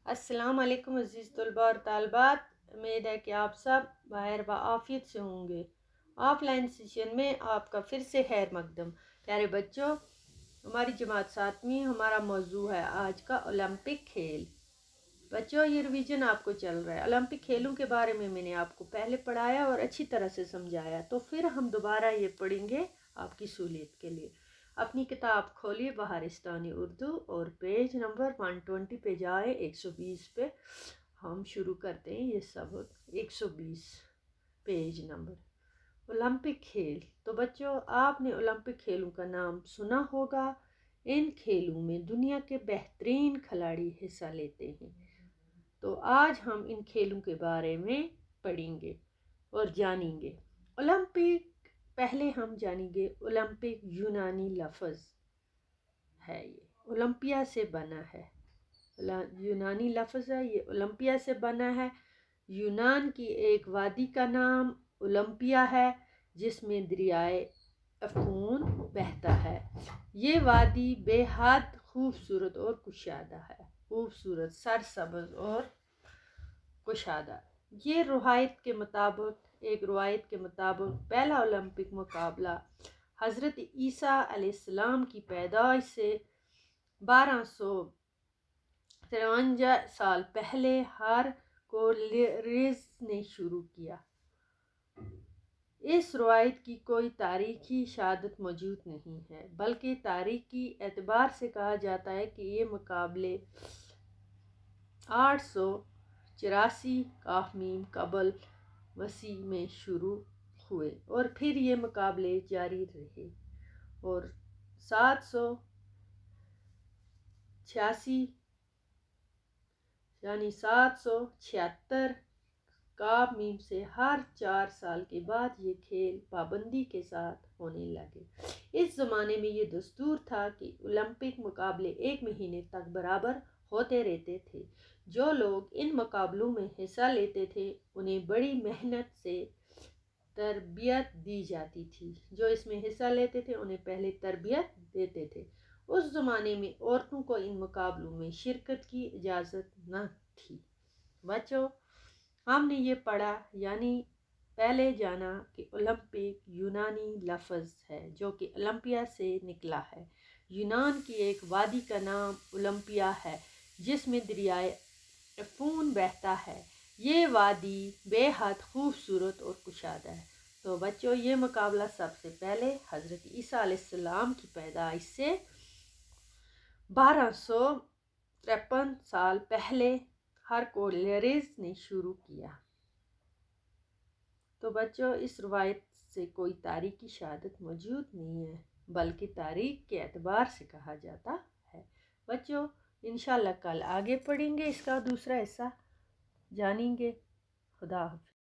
अस्सलाम वालेकुम अज़ीज़ तलबा और तालबात, उम्मीद है कि आप सब बाहर बआफियत से होंगे। ऑफलाइन सेशन में आपका फिर से खैर मकदम। प्यारे बच्चों, हमारी जमात सातवीं, हमारा मौजू है आज का ओलंपिक खेल। बच्चों, ये रिवीजन आपको चल रहा है। ओलंपिक खेलों के बारे में मैंने आपको पहले पढ़ाया और अच्छी तरह से समझाया, तो फिर हम दोबारा ये पढ़ेंगे आपकी सहूलियत के लिए। अपनी किताब खोलिए बहारिस्तानी उर्दू और पेज नंबर 120 पे जाए। 120 पे हम शुरू करते हैं ये सबक। 120 पेज नंबर। ओलंपिक खेल। तो बच्चों, आपने ओलंपिक खेलों का नाम सुना होगा। इन खेलों में दुनिया के बेहतरीन खिलाड़ी हिस्सा लेते हैं। तो आज हम इन खेलों के बारे में पढ़ेंगे और जानेंगे। ओलंपिक, पहले हम जानेंगे ओलंपिक यूनानी लफ्ज़ है। ये ओलंपिया से बना है। यूनानी लफ्ज़ है, ये ओलंपिया से बना है। यूनान की एक वादी का नाम ओलंपिया है, जिसमें दरियाए अफून बहता है। ये वादी बेहद खूबसूरत और कुशादा है। खूबसूरत, सरसब्ज़ और कुशादा। ये एक रवायत के मुताबिक पहला ओलंपिक मुकाबला हज़रत ईसा अलैहिस्सलाम की पैदाइश से 1253 साल पहले हरकुलिस ने शुरू किया। इस रवायत की कोई तारीखी शहादत मौजूद नहीं है, बल्कि तारीखी एतबार से कहा जाता है कि ये मुकाबले 884 काफ़मीम कबल मसीह में शुरू हुए और फिर ये मुकाबले जारी रहे और 786 यानी 776 काफ़मीम से हर 4 साल के बाद ये खेल पाबंदी के साथ होने लगे। इस ज़माने में ये दस्तूर था कि ओलंपिक मुकाबले 1 महीने तक बराबर होते रहते थे। जो लोग इन मुकाबलों में हिस्सा लेते थे उन्हें बड़ी मेहनत से तरबियत दी जाती थी। जो इसमें हिस्सा लेते थे उन्हें पहले तरबियत देते थे। उस ज़माने में औरतों को इन मुकाबलों में शिरकत की इजाज़त न थी। बच्चों, हमने ये पढ़ा, यानी पहले जाना कि ओलंपिक यूनानी लफ्ज़ है जो कि ओलंपिया से निकला है। यूनान की एक वादी का नाम ओलंपिया है, जिसमें दरियाए अफून बहता है। ये वादी बेहद खूबसूरत और कुशादा है। तो बच्चों, ये मुकाबला सबसे पहले हज़रत ईसा अलैहिस्सलाम की पैदाइश से 1253 साल पहले हरकुलिस ने शुरू किया। तो बच्चों, इस रवायत से कोई तारीखी शहादत मौजूद नहीं है, बल्कि तारीख के एतबार से कहा जाता है। बच्चों, इंशाल्लाह कल आगे पढ़ेंगे, इसका दूसरा हिस्सा जानेंगे। खुदा हाफ़िज़।